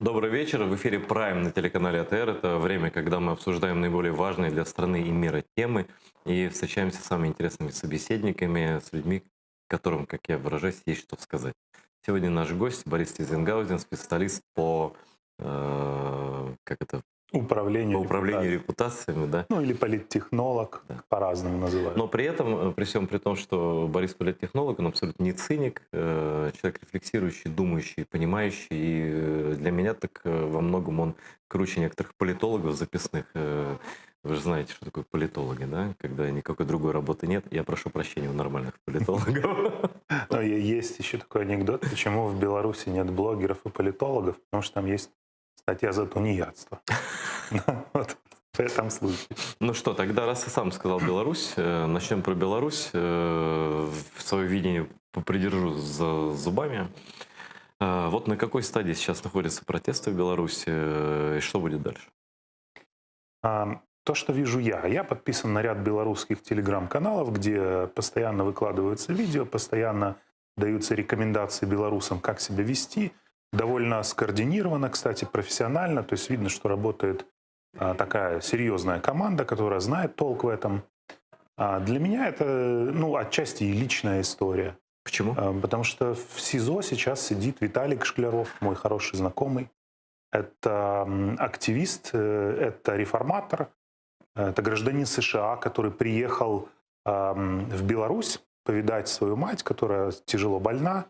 Добрый вечер. В эфире Prime на телеканале АТР. Это время, когда мы обсуждаем наиболее важные для страны и мира темы и встречаемся с самыми интересными собеседниками, с людьми, которым, как я выражаюсь, есть что сказать. Сегодня наш гость Борис Тизенгаузен, специалист по, как это, по Управление управлению репутацией. репутациями, да? Ну или политтехнолог, Да. по-разному называют. Но при этом, при всем при том, что Борис политтехнолог, он абсолютно не циник, человек рефлексирующий, думающий, понимающий. И для меня так во многом он круче некоторых политологов записных. Вы же знаете, что такое политологи, да? Когда никакой другой работы нет. Я прошу прощения у нормальных политологов. Но есть еще такой анекдот, почему в Беларуси нет блогеров и политологов, потому что там есть статья за тунеядство. Вот в этом случае. Ну что, тогда раз ты сам сказал Беларусь, начнем про Беларусь. В свое видение попридержу за зубами. Вот на какой стадии сейчас находятся протесты в Беларуси и что будет дальше? То, что вижу я подписан на ряд белорусских телеграм-каналов, где постоянно выкладываются видео, постоянно даются рекомендации белорусам, как себя вести. Довольно скоординировано, кстати, профессионально. То есть видно, что работает такая серьезная команда, которая знает толк в этом. Для меня это, отчасти и личная история. Почему? Потому что в СИЗО сейчас сидит Виталик Шкляров, мой хороший знакомый. Это активист, это реформатор, это гражданин США, который приехал в Беларусь повидать свою мать, которая тяжело больна.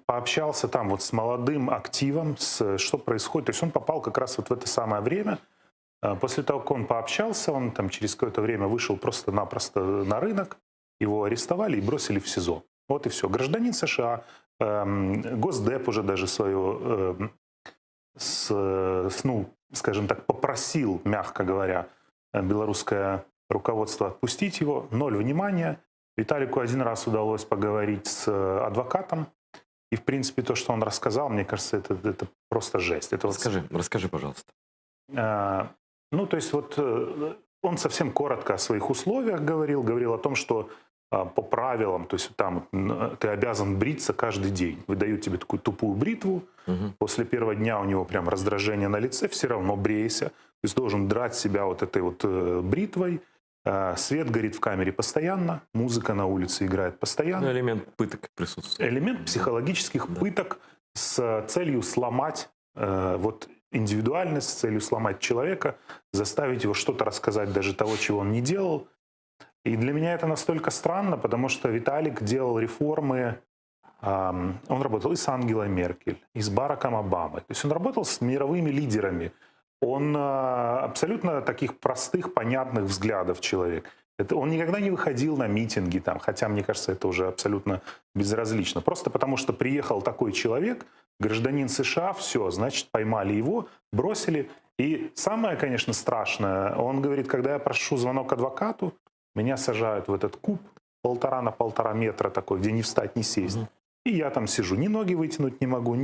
Пообщался там вот с молодым активом, что происходит. То есть он попал как раз вот в это самое время. После того, как он пообщался, он там через какое-то время вышел просто-напросто на рынок, его арестовали и бросили в СИЗО. Вот и все. Гражданин США, Госдеп уже даже свое, скажем так, попросил, мягко говоря, белорусское руководство отпустить его. Ноль внимания. Виталику один раз удалось поговорить с адвокатом. И, в принципе, то, что он рассказал, мне кажется, это просто жесть. Это Расскажи, пожалуйста. То есть вот он совсем коротко о своих условиях говорил о том, что по правилам, то есть там ты обязан бриться каждый день. Выдают тебе такую тупую бритву. После первого дня у него прям раздражение на лице, все равно брейся. То есть должен драть себя вот этой вот бритвой. Свет горит в камере постоянно, музыка на улице играет постоянно. Ну, элемент пыток присутствует. Элемент психологических пыток с целью сломать индивидуальность, с целью сломать человека, заставить его что-то рассказать, даже того, чего он не делал. И для меня это настолько странно, потому что Виталик делал реформы, он работал и с Ангелой Меркель, и с Бараком Обамой. То есть он работал с мировыми лидерами. Он абсолютно таких простых, понятных взглядов человек. Он никогда не выходил на митинги, хотя, мне кажется, это уже абсолютно безразлично. Просто потому, что приехал такой человек, гражданин США, все, значит, поймали его, бросили. И самое, конечно, страшное, он говорит, когда я прошу звонок адвокату, меня сажают в этот куб 1,5 на 1,5 метра такой, где не встать, не сесть. И я там сижу, ни ноги вытянуть не могу,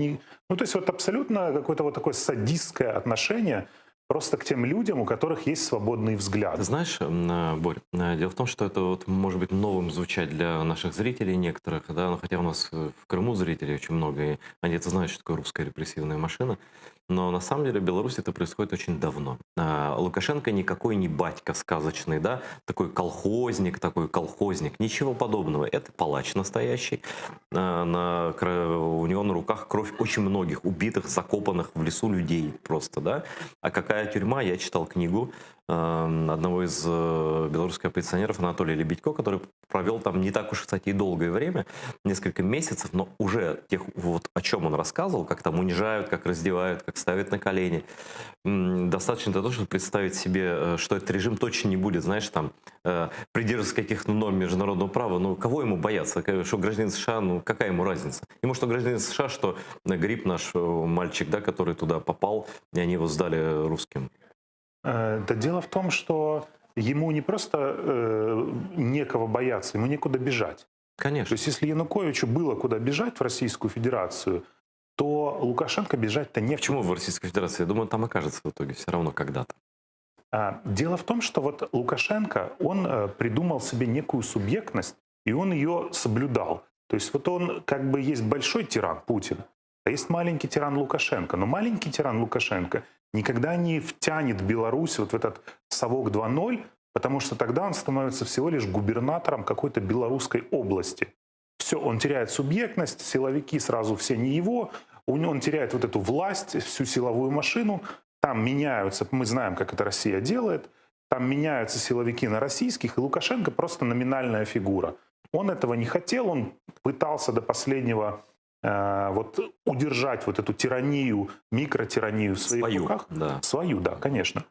то есть вот абсолютно какое-то вот такое садистское отношение просто к тем людям, у которых есть свободный взгляд. Ты знаешь, Борь, дело в том, что это вот может быть новым звучать для наших зрителей некоторых, да, но хотя у нас в Крыму зрителей очень много, и они это знают, что такое русская репрессивная машина, но на самом деле в Беларуси это происходит очень давно. Лукашенко никакой не батька сказочный, да, такой колхозник, ничего подобного. Это палач настоящий. У него на руках кровь очень многих убитых, закопанных в лесу людей просто, да. А какая тюрьма? Я читал книгу одного из белорусских оппозиционеров Анатолия Лебедько, который провел там не так уж, кстати, и долгое время, несколько месяцев, но уже тех, вот о чем он рассказывал, как там унижают, как раздевают, как ставят на колени, достаточно для того, чтобы представить себе, что этот режим точно не будет, знаешь, там, придерживаться каких-то норм международного права, ну, кого ему бояться? Что гражданин США, ну, какая ему разница? Ему что гражданин США, что Гриб наш мальчик, да, который туда попал, и они его сдали русским. Да дело в том, что ему не просто некого бояться, ему некуда бежать. То Конечно. есть если Януковичу было куда бежать в Российскую Федерацию, то Лукашенко бежать-то не в чем. Почему в Российской Федерации? Я думаю, он там окажется в итоге все равно когда-то. Дело в том, что вот Лукашенко, он придумал себе некую субъектность, и он ее соблюдал. То есть вот он как бы есть большой тиран Путин, а есть маленький тиран Лукашенко. Но маленький тиран Лукашенко никогда не втянет Беларусь вот в этот совок 2.0, потому что тогда он становится всего лишь губернатором какой-то белорусской области. Все, он теряет субъектность, силовики сразу все не его, он теряет вот эту власть, всю силовую машину, там меняются, мы знаем, как это Россия делает, там меняются силовики на российских, и Лукашенко просто номинальная фигура. Он этого не хотел, он пытался до последнего вот удержать вот эту тиранию, микротиранию в своих Свою, руках. да. Свою, да, конечно.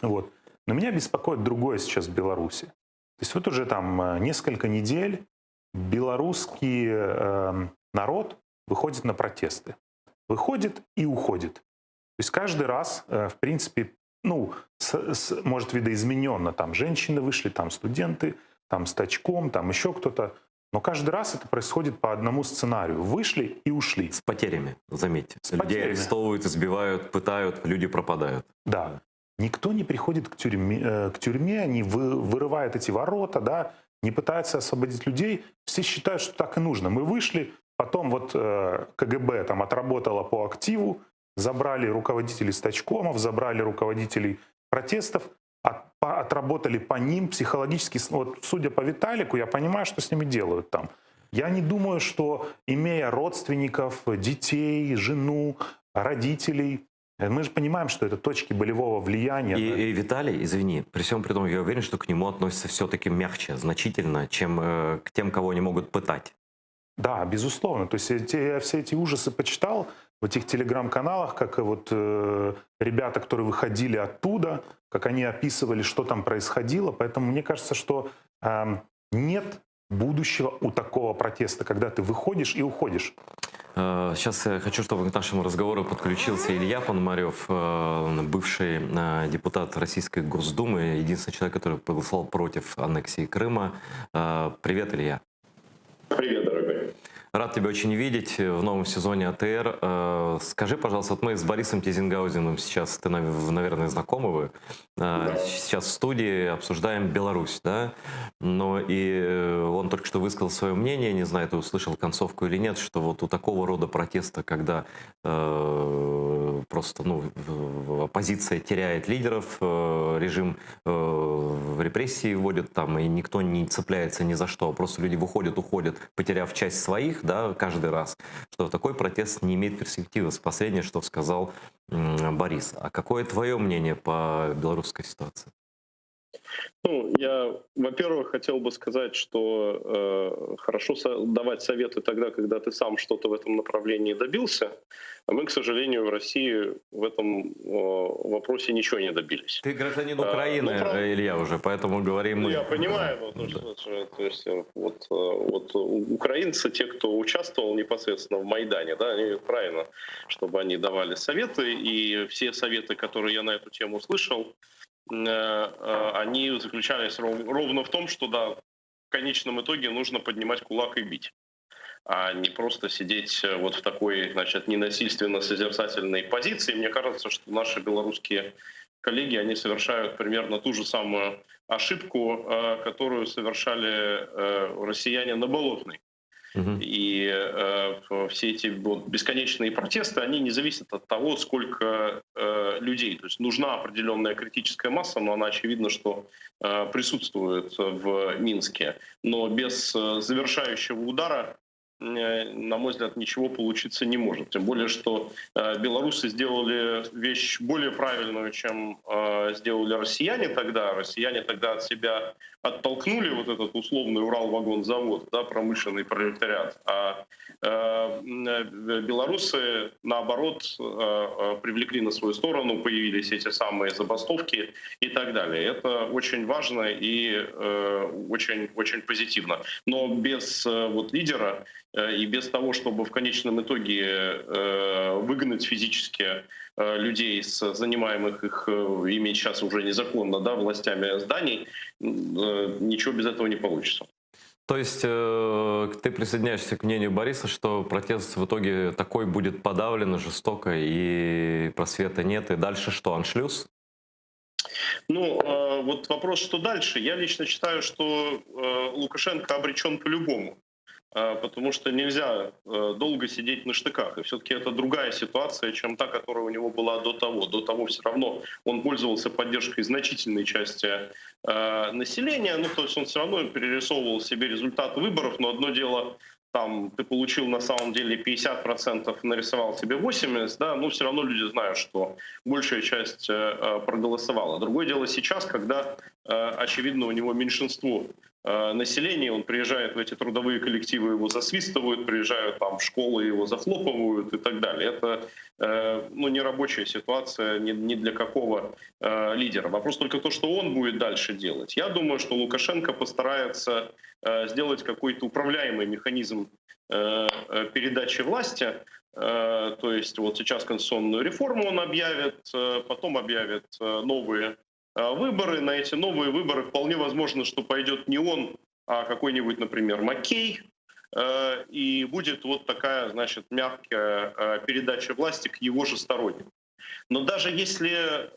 Вот. Но меня беспокоит другое сейчас в Беларуси. То есть вот уже там несколько недель белорусский народ выходит на протесты. Выходит и уходит. То есть каждый раз, в принципе, ну, может, видоизмененно. Там женщины вышли, там студенты, там с тачком, там еще кто-то. Но каждый раз это происходит по одному сценарию. Вышли и ушли. С потерями, заметьте. С Людей потерями. арестовывают, избивают, пытают, люди пропадают. Да. Никто не приходит к тюрьме, не вырывает эти ворота, да, не пытается освободить людей. Все считают, что так и нужно. Мы вышли, потом вот КГБ там отработало по активу, забрали руководителей стачкомов, забрали руководителей протестов, отработали по ним психологически. Вот, судя по Виталику, я понимаю, что с ними делают там. Я не думаю, что, имея родственников, детей, жену, родителей, мы же понимаем, что это точки болевого влияния. И Виталий, извини, при всем при том, я уверен, что к нему относятся все-таки мягче, значительно, чем к тем, кого они могут пытать. Да, безусловно. То есть я все эти ужасы почитал в этих телеграм-каналах, как вот ребята, которые выходили оттуда, как они описывали, что там происходило. Поэтому мне кажется, что нет будущего у такого протеста, когда ты выходишь и уходишь. Сейчас я хочу, чтобы к нашему разговору подключился Илья Пономарев, бывший депутат Российской Госдумы, единственный человек, который проголосовал против аннексии Крыма. Привет, Илья. Привет, дорогой. Рад тебя очень видеть в новом сезоне АТР. Скажи, пожалуйста, вот мы с Борисом Тизенгаузеном сейчас, ты, наверное, знакомы вы, Да. сейчас в студии обсуждаем Беларусь, да? Но и он только что высказал свое мнение, не знаю, ты услышал концовку или нет, что вот у такого рода протеста, когда просто оппозиция теряет лидеров, режим в репрессии вводит там, и никто не цепляется ни за что, просто люди выходят, уходят, потеряв часть своих, да, каждый раз, что такой протест не имеет перспективы. Последнее, что сказал Борис. А какое твое мнение по белорусской ситуации? Ну, я, во-первых, хотел бы сказать, что хорошо давать советы тогда, когда ты сам что-то в этом направлении добился, а мы, к сожалению, в России в этом вопросе ничего не добились. Ты гражданин Украины, Илья, уже, поэтому говорим мы. Я понимаю, то есть вот украинцы, те, кто участвовал непосредственно в Майдане, да, они правильно, чтобы они давали советы, и все советы, которые я на эту тему слышал, они заключались ровно в том, что да, в конечном итоге нужно поднимать кулак и бить, а не просто сидеть вот в такой, значит, ненасильственно-созерцательной позиции. Мне кажется, что наши белорусские коллеги, они совершают примерно ту же самую ошибку, которую совершали россияне на Болотной. И все эти вот бесконечные протесты, они не зависят от того, сколько людей. То есть нужна определенная критическая масса, но она очевидно, что присутствует в Минске. Но без завершающего удара, на мой взгляд, ничего получиться не может. Тем более, что белорусы сделали вещь более правильную, чем сделали россияне тогда. Россияне тогда от себя оттолкнули вот этот условный Уралвагонзавод, да, промышленный пролетариат. А белорусы, наоборот, привлекли на свою сторону, появились эти самые забастовки и так далее. Это очень важно и очень, очень позитивно. Но без вот лидера и без того, чтобы в конечном итоге выгнать физически людей с занимаемых ими сейчас уже незаконно, да, властями зданий, ничего без этого не получится. То есть ты присоединяешься к мнению Бориса, что протест в итоге такой будет подавлен жестоко и просвета нет, и дальше что, аншлюз? Ну, вот вопрос, что дальше. Я лично считаю, что Лукашенко обречен по-любому. потому что нельзя долго сидеть на штыках. И все-таки это другая ситуация, чем та, которая у него была до того. До того все равно он пользовался поддержкой значительной части населения, ну, то есть он все равно перерисовывал себе результат выборов, но одно дело, там, ты получил на самом деле 50%, нарисовал себе 80%, да, но все равно люди знают, что большая часть проголосовала. Другое дело сейчас, когда, очевидно, у него меньшинство населения, он приезжает в эти трудовые коллективы, его засвистывают, приезжают там в школы, его захлопывают и так далее. Это ну, не рабочая ситуация ни для какого лидера. Вопрос только то, что он будет дальше делать. Я думаю, что Лукашенко постарается сделать какой-то управляемый механизм передачи власти. То есть вот сейчас конституционную реформу он объявит, потом объявит новые выборы. На эти новые выборы вполне возможно, что пойдет не он, а какой-нибудь, например, Маккей. И будет вот такая, значит, мягкая передача власти к его же сторонникам. Но даже если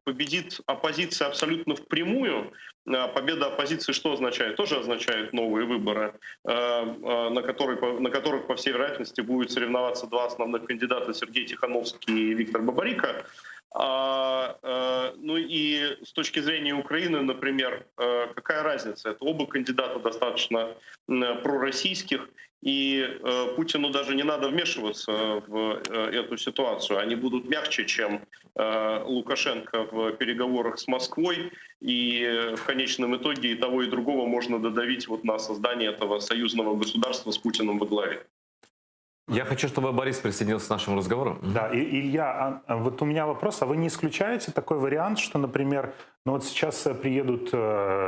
победит оппозиция абсолютно впрямую, победа оппозиции что означает? Тоже означает новые выборы, на которых, по всей вероятности, будут соревноваться два основных кандидата — Сергей Тихановский и Виктор Бабарико. Ну и с точки зрения Украины, например, какая разница? Это оба кандидата достаточно пророссийских, и Путину даже не надо вмешиваться в эту ситуацию. Они будут мягче, чем Лукашенко в переговорах с Москвой, и в конечном итоге и того, и другого можно додавить вот на создание этого союзного государства с Путиным во главе. Я хочу, чтобы Борис присоединился к нашему разговору. Да, и, Илья, вот у меня вопрос, а вы не исключаете такой вариант, что, например, ну вот сейчас приедут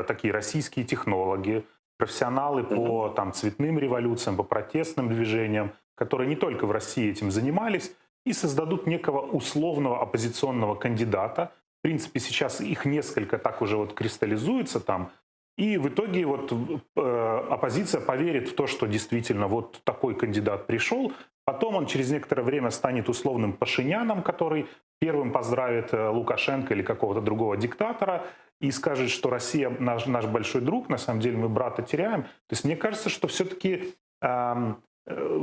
такие российские технологи, профессионалы по там, цветным революциям, по протестным движениям, которые не только в России этим занимались, и создадут некого условного оппозиционного кандидата. В принципе, сейчас их несколько так уже вот кристаллизуется там, и в итоге вот оппозиция поверит в то, что действительно вот такой кандидат пришел. Потом он через некоторое время станет условным Пашиняном, который первым поздравит Лукашенко или какого-то другого диктатора и скажет, что Россия наш большой друг, на самом деле мы брата теряем. То есть мне кажется, что все-таки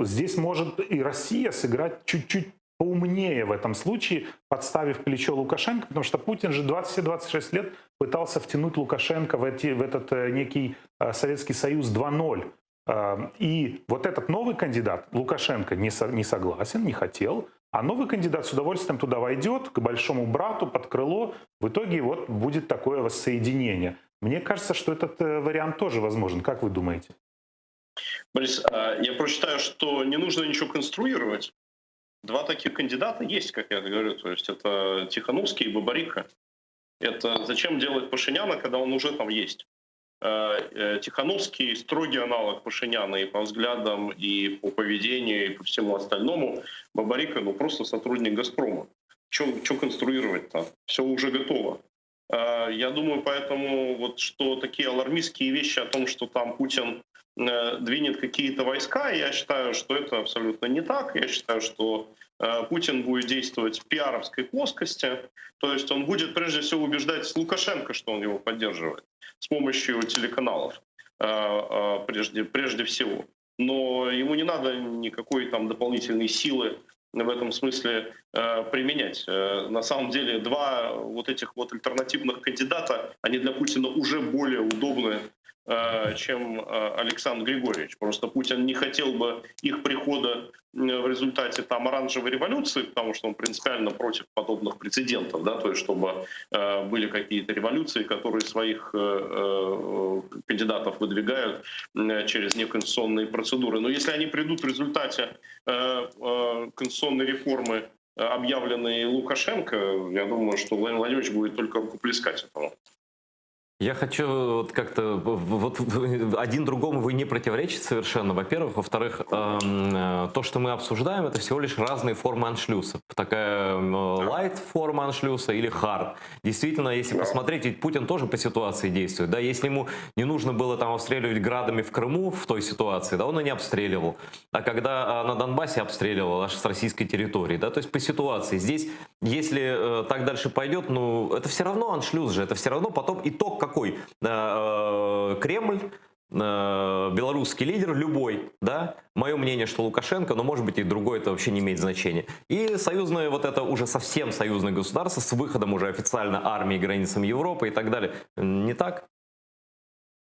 здесь может и Россия сыграть чуть-чуть поумнее в этом случае, подставив плечо Лукашенко, потому что Путин же 26 лет пытался втянуть Лукашенко в этот некий Советский Союз 2.0. И вот этот новый кандидат, Лукашенко, не согласен, не хотел, а новый кандидат с удовольствием туда войдет, к большому брату, под крыло. В итоге вот будет такое воссоединение. Мне кажется, что этот вариант тоже возможен. Как вы думаете? Борис, я прочитаю, что не нужно ничего конструировать. Два таких кандидата есть, как я говорю, то есть это Тихановский и Бабарико. Это зачем делать Пашиняна, когда он уже там есть? Тихановский — строгий аналог Пашиняна и по взглядам, и по поведению, и по всему остальному. Бабарико, ну, просто сотрудник «Газпрома». Что конструировать-то? Все уже готово. Я думаю, поэтому вот что такие алармистские вещи о том, что там Путин двинет какие-то войска, я считаю, что это абсолютно не так. Я считаю, что Путин будет действовать в пиаровской плоскости. То есть он будет прежде всего убеждать Лукашенко, что он его поддерживает с помощью телеканалов прежде всего. Но ему не надо никакой там дополнительной силы в этом смысле применять. На самом деле два вот этих вот альтернативных кандидата, они для Путина уже более удобны, чем Александр Григорьевич. Просто Путин не хотел бы их прихода в результате там оранжевой революции, потому что он принципиально против подобных прецедентов, да, то есть чтобы были какие-то революции, которые своих кандидатов выдвигают через неконституционные процедуры. Но если они придут в результате конституционной реформы, объявленной Лукашенко, я думаю, что Владимир Владимирович будет только рукоплескать этому. Я хочу вот как-то... Вот один другому вы не противоречите совершенно, во-первых. Во-вторых, то, что мы обсуждаем, это всего лишь разные формы аншлюса. Такая лайт-форма аншлюса или хард. Действительно, если посмотреть, ведь Путин тоже по ситуации действует. Да? Если ему не нужно было там обстреливать градами в Крыму в той ситуации, да, он и не обстреливал. А когда на Донбассе обстреливал аж с российской территории. Да? То есть по ситуации. Здесь, если так дальше пойдет, ну, это все равно аншлюз же. Это все равно потом итог какой? Кремль белорусский лидер, любой, да, мое мнение, что Лукашенко, но может быть и другой, это вообще не имеет значения. И союзное, вот это уже совсем союзное государство с выходом уже официально армии границами Европы и так далее. Не так?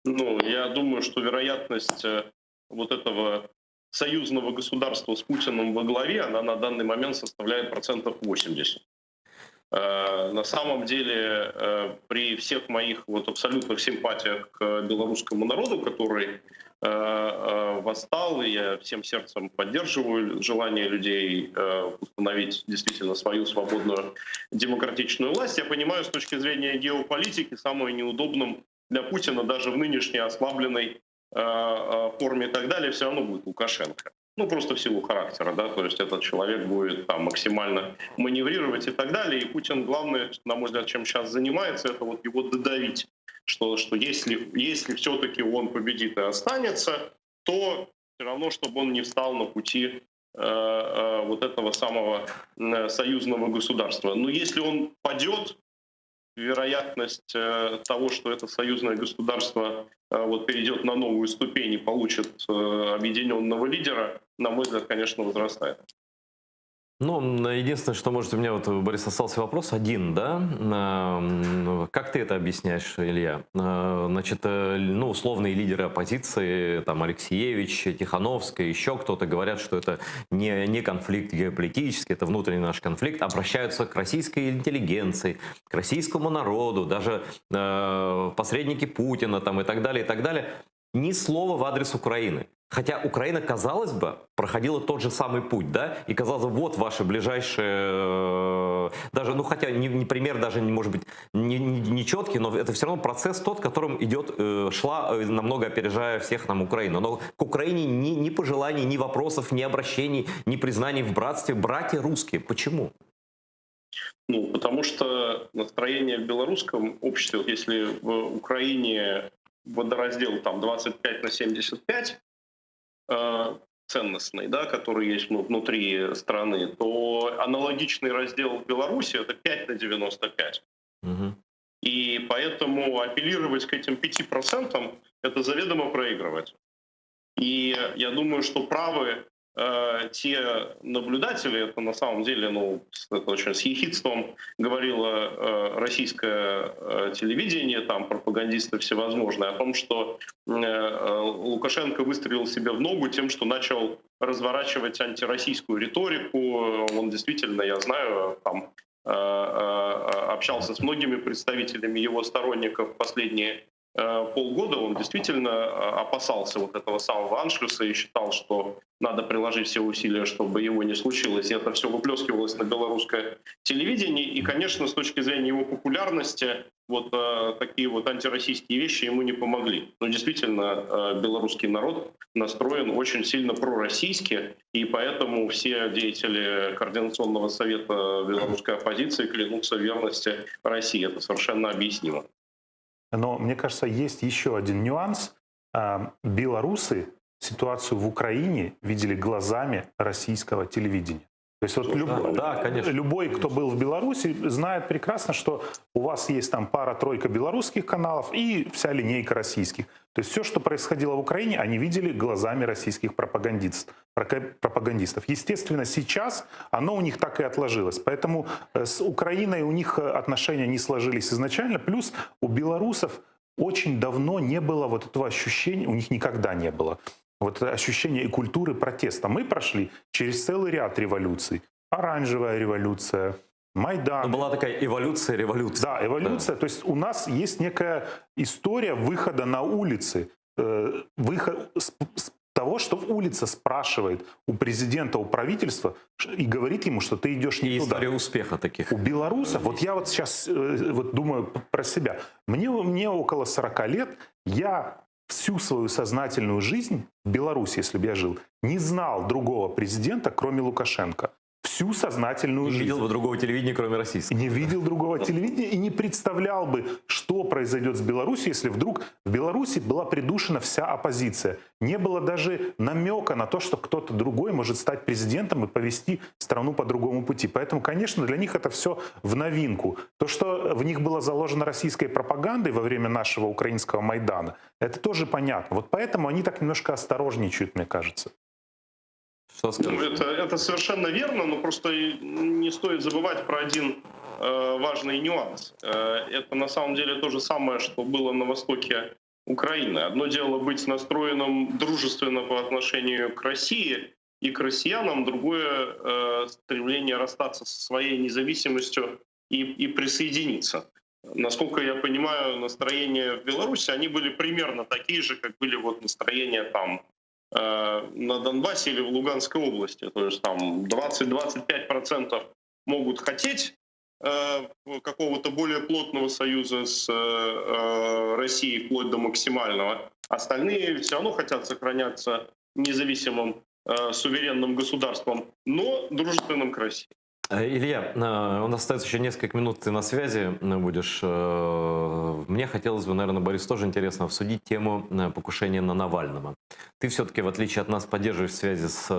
Ну, я думаю, что вероятность вот этого союзного государства с Путиным во главе, она на данный момент составляет 80%. На самом деле, при всех моих вот абсолютных симпатиях к белорусскому народу, который восстал, и я всем сердцем поддерживаю желание людей установить действительно свою свободную демократичную власть, я понимаю, с точки зрения геополитики, самым неудобным для Путина даже в нынешней ослабленной форме и так далее все равно будет Лукашенко. Ну, просто в силу характера, да, то есть этот человек будет там максимально маневрировать и так далее. И Путин, главное, на мой взгляд, чем сейчас занимается, это вот его додавить, что если все-таки он победит и останется, то все равно, чтобы он не встал на пути вот этого самого союзного государства. Но если он падет, вероятность того, что это союзное государство вот перейдет на новую ступень и получит объединенного лидера, на мой взгляд, конечно, возрастает. Ну, единственное, что, может, у меня вот, Борис, остался вопрос один, да? Как ты это объясняешь, Илья? Значит, ну, условные лидеры оппозиции, там, Алексеевич, Тихановская, еще кто-то говорят, что это не конфликт геополитический, это внутренний наш конфликт, обращаются к российской интеллигенции, к российскому народу, даже посредники Путина там, и так далее, и так далее. Ни слова в адрес Украины. Хотя Украина, казалось бы, проходила тот же самый путь, да, и казалось бы, вот ваши ближайшие, даже, ну хотя не пример даже, может быть, не четкий, но это все равно процесс тот, которым шла, намного опережая всех нам Украина. Но к Украине ни пожеланий, ни вопросов, ни обращений, ни признаний в братстве. Братья русские. Почему? Ну, потому что настроение в белорусском обществе, вот если в Украине водораздел там 25/75, ценностный, да, который есть внутри страны, то аналогичный раздел в Беларуси — это 5/95. Угу. И поэтому апеллировать к этим 5% — это заведомо проигрывать. И я думаю, что правы те наблюдатели, это на самом деле, ну, это очень с ехидством говорило российское телевидение, там пропагандисты всевозможные, о том, что Лукашенко выстрелил себе в ногу тем, что начал разворачивать антироссийскую риторику. Он действительно, я знаю, там общался с многими представителями его сторонников последние полгода, он действительно опасался вот этого самого аншлюса и считал, что надо приложить все усилия, чтобы его не случилось. И это все выплескивалось на белорусское телевидение. И, конечно, с точки зрения его популярности, вот такие вот антироссийские вещи ему не помогли. Но действительно, белорусский народ настроен очень сильно пророссийски, и поэтому все деятели Координационного совета белорусской оппозиции клянутся в верности России. Это совершенно объяснимо. Но, мне кажется, есть еще один нюанс. Белорусы ситуацию в Украине видели глазами российского телевидения. То есть вот любой, кто был в Беларуси, знает прекрасно, что у вас есть там пара-тройка белорусских каналов и вся линейка российских. То есть все, что происходило в Украине, они видели глазами российских пропагандистов. Естественно, сейчас оно у них так и отложилось. Поэтому с Украиной у них отношения не сложились изначально. Плюс у белорусов очень давно не было вот этого ощущения, у них никогда не было. Вот это ощущение и культуры протеста. Мы прошли через целый ряд революций. Оранжевая революция, Майдан. Но была такая эволюция революции. Да, эволюция. Да. То есть у нас есть некая история выхода на улицы. Выход с того, что улица спрашивает у президента, у правительства и говорит ему, что ты идешь не туда. История успеха таких. У белорусов, вот я вот сейчас вот думаю про себя. Мне около 40 лет, я всю свою сознательную жизнь в Беларуси, если бы я жил, не знал другого президента, кроме Лукашенко. всю сознательную Не жизнь. видел бы другого телевидения, кроме российского. Не видел другого телевидения и не представлял бы, что произойдет с Беларусью, если вдруг в Беларуси была придушена вся оппозиция. Не было даже намека на то, что кто-то другой может стать президентом и повести страну по другому пути. Поэтому, конечно, для них это все в новинку. То, что в них было заложено российской пропагандой во время нашего украинского Майдана, это тоже понятно. Вот поэтому они так немножко осторожничают, мне кажется. Что скажешь? Это совершенно верно, но просто не стоит забывать про один важный нюанс. Это на самом деле то же самое, что было на востоке Украины. Одно дело быть настроенным дружественно по отношению к России и к россиянам, другое стремление расстаться со своей независимостью и присоединиться. Насколько я понимаю, настроения в Беларуси, они были примерно такие же, как были вот настроения там на Донбассе или в Луганской области. То есть там 20-25% могут хотеть какого-то более плотного союза с Россией вплоть до максимального. Остальные все равно хотят сохраняться независимым суверенным государством, но дружественным к России. Илья, у нас остается еще несколько минут, ты на связи будешь. Мне хотелось бы, наверное, Борис, тоже интересно обсудить тему покушения на Навального. Ты все-таки, в отличие от нас, поддерживаешь связи с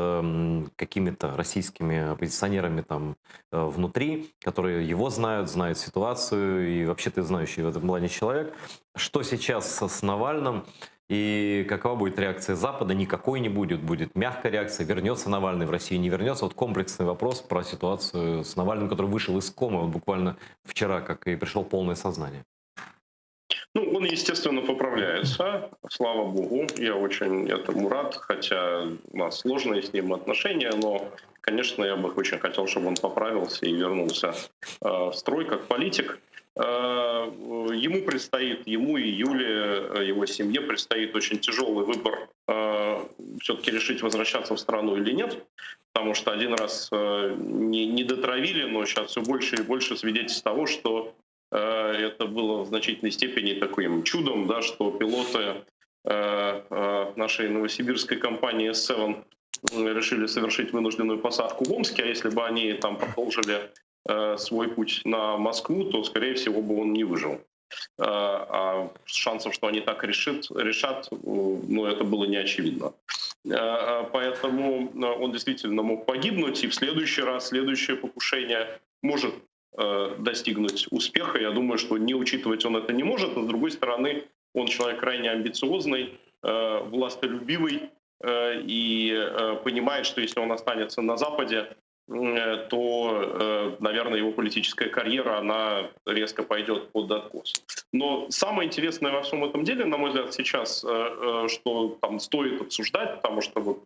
какими-то российскими оппозиционерами там внутри, которые его знают ситуацию, и вообще ты знающий в этом плане человек. Что сейчас с Навальным? И какова будет реакция Запада? Никакой не будет. Будет мягкая реакция. Вернется Навальный в Россию, не вернется. Вот комплексный вопрос про ситуацию с Навальным, который вышел из комы вот буквально вчера, как и пришел в полное сознание. Ну, он, естественно, поправляется. Слава богу. Я очень этому рад. Хотя у нас сложные с ним отношения. Но, конечно, я бы очень хотел, чтобы он поправился и вернулся в строй как политик. Ему предстоит, ему и Юле, его семье предстоит очень тяжелый выбор все-таки решить, возвращаться в страну или нет. Потому что один раз не дотравили, но сейчас все больше и больше свидетельств того, что это было в значительной степени таким чудом, да, что пилоты нашей новосибирской компании S7 решили совершить вынужденную посадку в Омске, а если бы они там продолжили свой путь на Москву, то, скорее всего, бы он не выжил. А шансов, что они так решат, ну, это было не очевидно. Поэтому он действительно мог погибнуть, и в следующий раз, следующее покушение может достигнуть успеха. Я думаю, что не учитывать он это не может, но, с другой стороны, он человек крайне амбициозный, властолюбивый, и понимает, что если он останется на Западе, то, наверное, его политическая карьера, она резко пойдет под откос. Но самое интересное во всем этом деле, на мой взгляд, сейчас, что там стоит обсуждать, потому что вот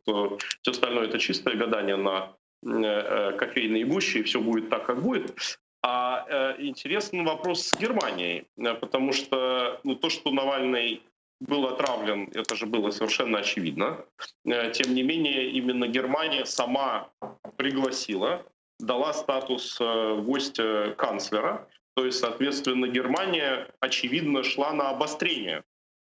все остальное — это чистое гадание на кофейной гуще, и все будет так, как будет. А интересный вопрос с Германией, потому что то, что Навальный был отравлен, это же было совершенно очевидно. Тем не менее, именно Германия сама пригласила, дала статус гостя канцлера. То есть, соответственно, Германия, очевидно, шла на обострение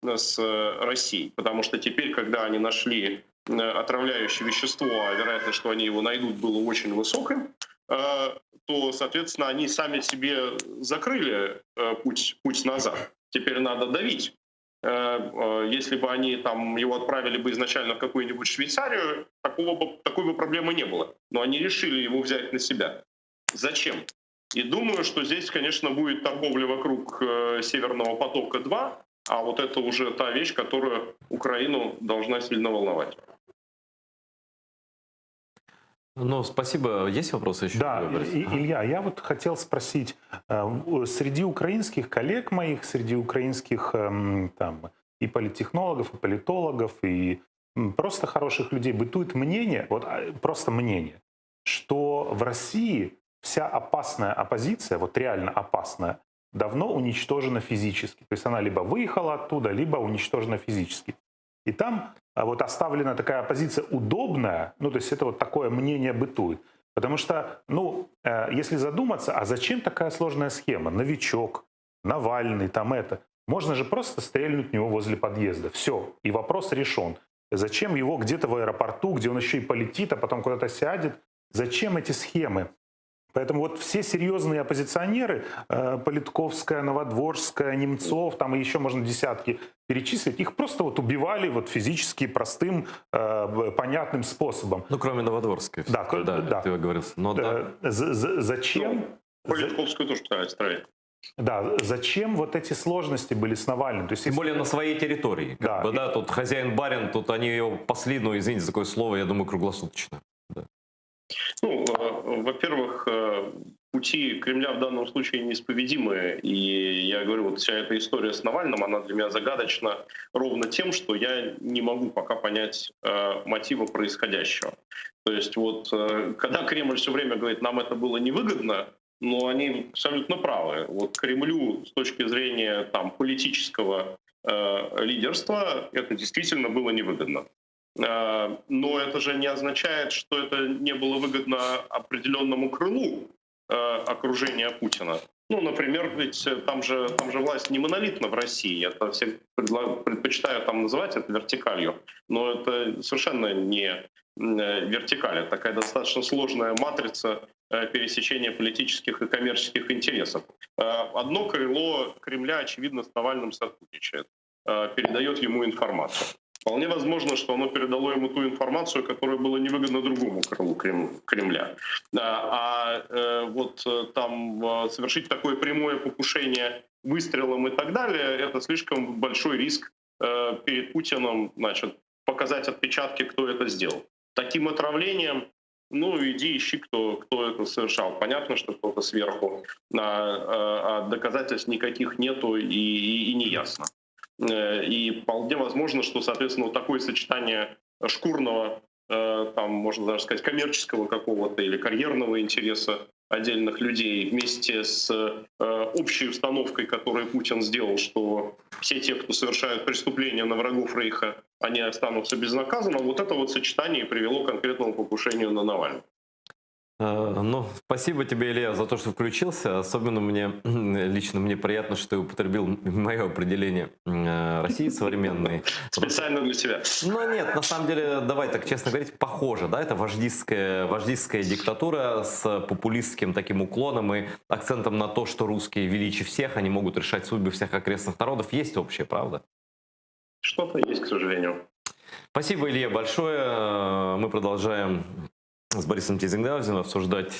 с Россией. Потому что теперь, когда они нашли отравляющее вещество, а вероятность, что они его найдут, было очень высокой, то, соответственно, они сами себе закрыли путь назад. Теперь надо давить. Если бы они там его отправили бы изначально в какую-нибудь Швейцарию, такой бы проблемы не было. Но они решили его взять на себя. Зачем? И думаю, что здесь, конечно, будет торговля вокруг Северного потока-2, а вот это уже та вещь, которая Украину должна сильно волновать. Ну, спасибо. Есть вопросы еще? Да, Илья, я вот хотел спросить, среди украинских коллег моих, среди украинских там, и политтехнологов, и политологов, и просто хороших людей бытует мнение, вот просто мнение, что в России вся опасная оппозиция, вот реально опасная, давно уничтожена физически. То есть она либо выехала оттуда, либо уничтожена физически. И там вот оставлена такая оппозиция удобная, ну то есть это вот такое мнение бытует. Потому что, ну, если задуматься, а зачем такая сложная схема? Новичок, Навальный, там это. Можно же просто стрельнуть в него возле подъезда. Все, и вопрос решен. Зачем его где-то в аэропорту, где он еще и полетит, а потом куда-то сядет, зачем эти схемы? Поэтому вот все серьезные оппозиционеры, Политковская, Новодворская, Немцов, там и еще можно десятки перечислить, их просто вот убивали вот физически простым, понятным способом. Ну, кроме Новодворской. Да, да. Ты говорил. Но да. Зачем? Политковскую тоже пытались строить. Да, зачем вот эти сложности были с Навальным? То есть, Тем более на своей территории. Да. Тут хозяин-барин, тут они его пасли, ну, извините за такое слово, я думаю, круглосуточно. Да. Ну, во-первых, пути Кремля в данном случае неисповедимы. И я говорю, вот вся эта история с Навальным, она для меня загадочна ровно тем, что я не могу пока понять мотива происходящего. То есть вот когда Кремль все время говорит, нам это было невыгодно, но они абсолютно правы. Вот Кремлю с точки зрения там, политического лидерства это действительно было невыгодно. Но это же не означает, что это не было выгодно определенному крылу окружения Путина. Ну, например, ведь там же власть не монолитна в России. Это все предпочитают там называть это вертикалью. Но это совершенно не вертикаль. Это такая достаточно сложная матрица пересечения политических и коммерческих интересов. Одно крыло Кремля, очевидно, с Навальным сотрудничает, передает ему информацию. Вполне возможно, что оно передало ему ту информацию, которая была невыгодна другому крылу Кремля. Вот там совершить такое прямое покушение выстрелом и так далее, это слишком большой риск перед Путиным, значит, показать отпечатки, кто это сделал. Таким отравлением, ну, иди ищи, кто это совершал. Понятно, что кто-то сверху, а доказательств никаких нету и не ясно. И вполне возможно, что, соответственно, вот такое сочетание шкурного, там, можно даже сказать, коммерческого какого-то или карьерного интереса отдельных людей вместе с общей установкой, которую Путин сделал, что все те, кто совершают преступления на врагов Рейха, они останутся безнаказанно, вот это вот сочетание привело к конкретному покушению на Навального. Ну, спасибо тебе, Илья, за то, что включился. Особенно лично мне приятно, что ты употребил мое определение России современной. Специально для тебя. Ну нет, на самом деле, давай так честно говорить, похоже, да, это вождистская диктатура с популистским таким уклоном и акцентом на то, что русские величие всех, они могут решать судьбы всех окрестных народов. Есть общее, правда? Что-то есть, к сожалению. Спасибо, Илья, большое. Мы продолжаем с Борисом Тизенгаузеном обсуждать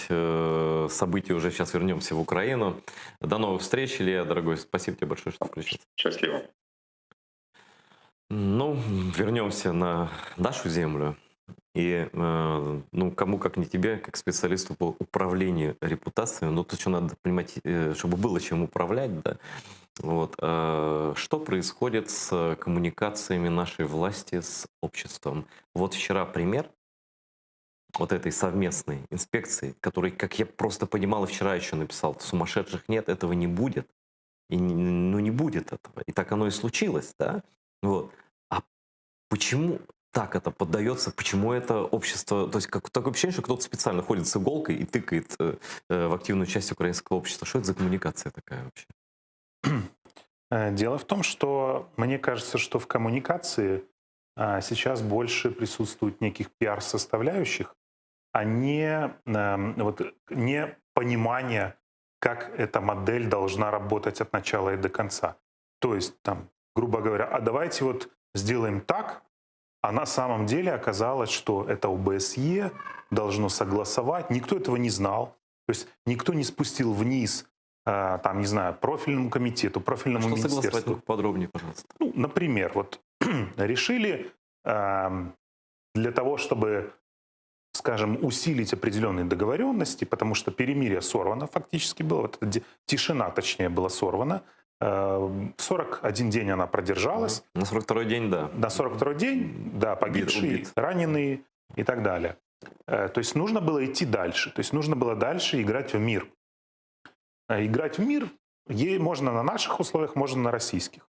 события. Уже сейчас вернемся в Украину. До новых встреч, Илья, дорогой. Спасибо тебе большое, что включился. Счастливо. Ну, вернемся на нашу землю. И, ну, кому как не тебе, как специалисту по управлению репутацией, ну, то, что надо понимать, чтобы было чем управлять, да. Вот. Что происходит с коммуникациями нашей власти с обществом? Вот вчера пример вот этой совместной инспекции, который, как я просто понимал и вчера еще написал, сумасшедших нет, этого не будет. И, ну, не будет этого. И так оно и случилось, да? Вот. А почему так это поддается, почему это общество... То есть как, такое ощущение, что кто-то специально ходит с иголкой и тыкает в активную часть украинского общества. Что это за коммуникация такая вообще? Дело в том, что мне кажется, что в коммуникации сейчас больше присутствует неких пиар-составляющих, а не понимание, как эта модель должна работать от начала и до конца. То есть, там, грубо говоря, а давайте вот сделаем так, а на самом деле оказалось, что это ОБСЕ должно согласовать. Никто этого не знал. То есть никто не спустил вниз, там, не знаю, профильному комитету, профильному министерству. Согласовать подробнее, пожалуйста. Ну, например, вот решили для того, чтобы, скажем, усилить определенные договоренности, потому что перемирие сорвано фактически было, вот тишина, точнее, была сорвана. 41 день она продержалась. На 42-й день, да. На 42-й день, да, погибшие, раненые и так далее. То есть нужно было идти дальше. То есть нужно было дальше играть в мир. Играть в мир можно на наших условиях, можно на российских.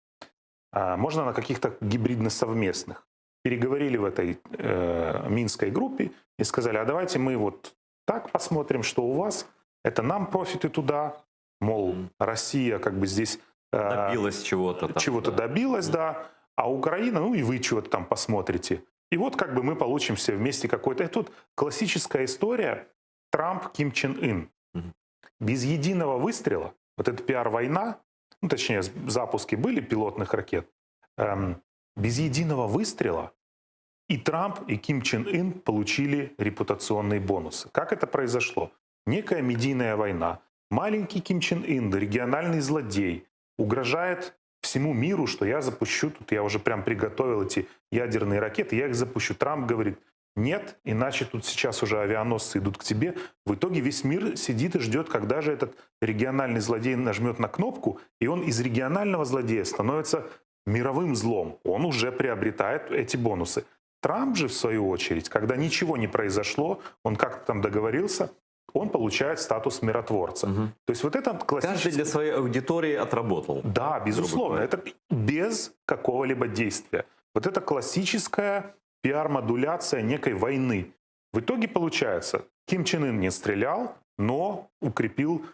Можно на каких-то гибридно-совместных. Переговорили в этой минской группе и сказали, а давайте мы вот так посмотрим, что у вас. Это нам профиты туда. Мол, Россия как бы здесь... Добилась чего-то. Чего-то добилась, да. А Украина, ну и вы чего-то там посмотрите. И вот как бы мы получим все вместе какой-то... Это тут классическая история, Трамп, Ким Чен Ын. Мгм. Без единого выстрела, вот эта пиар-война, ну, точнее, запуски были пилотных ракет, без единого выстрела и Трамп, и Ким Чен Ын получили репутационные бонусы. Как это произошло? Некая медийная война. Маленький Ким Чен Ын, региональный злодей, угрожает всему миру, что я запущу, тут я уже прям приготовил эти ядерные ракеты, я их запущу. Трамп говорит, нет, иначе тут сейчас уже авианосцы идут к тебе. В итоге весь мир сидит и ждет, когда же этот региональный злодей нажмет на кнопку, и он из регионального злодея становится мировым злом. Он уже приобретает эти бонусы. Трамп же, в свою очередь, когда ничего не произошло, он как-то там договорился, он получает статус миротворца. То есть вот это классический... Каждый для своей аудитории отработал. Да, безусловно. говоря. Это без какого-либо действия. Вот это классическая пиар-модуляция некой войны. В итоге получается, Ким Чен Ын не стрелял, но укрепил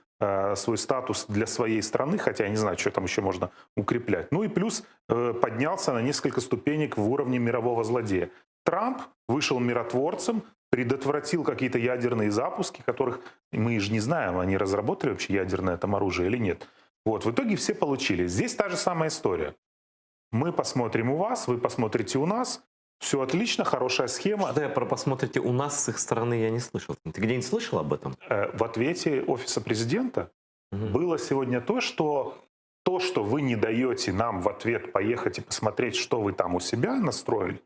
свой статус для своей страны, хотя я не знаю, что там еще можно укреплять. Ну и плюс поднялся на несколько ступенек в уровне мирового злодея. Трамп вышел миротворцем, предотвратил какие-то ядерные запуски, которых мы же не знаем, они разработали вообще ядерное там оружие или нет. Вот, в итоге все получили. Здесь та же самая история. Мы посмотрим у вас, вы посмотрите у нас. Все отлично, хорошая схема. Что-то я про посмотрите у нас с их стороны я не слышал. Ты где-нибудь слышал об этом? В ответе Офиса президента было сегодня то, что вы не даете нам в ответ поехать и посмотреть, что вы там у себя настроили,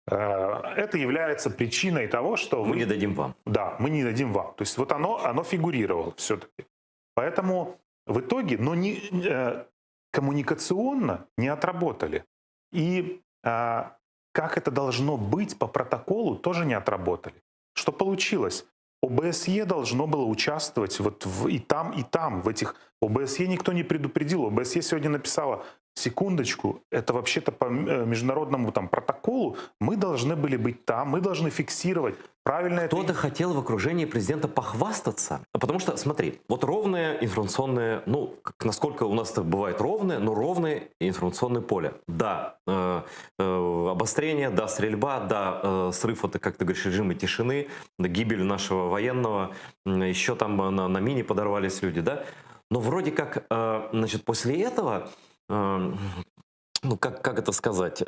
это является причиной того, что Мы не дадим вам. Да, мы не дадим вам. То есть вот оно фигурировало все-таки. Поэтому в итоге, но коммуникационно не отработали. И как это должно быть по протоколу, тоже не отработали. Что получилось? ОБСЕ должно было участвовать вот и там, в этих... ОБСЕ никто не предупредил. ОБСЕ сегодня написала, секундочку, это вообще-то по международному там протоколу мы должны были быть там, мы должны фиксировать правильно это. Кто-то хотел в окружении президента похвастаться. Потому что, смотри, вот ровное информационное, ну, насколько у нас это бывает ровное, но ровное информационное поле. Да, обострение, да, стрельба, да, срыв, вот, как ты говоришь, режима тишины, да, гибель нашего военного, еще там на мине подорвались люди, да. Но вроде как, значит, после этого, ну, как это сказать...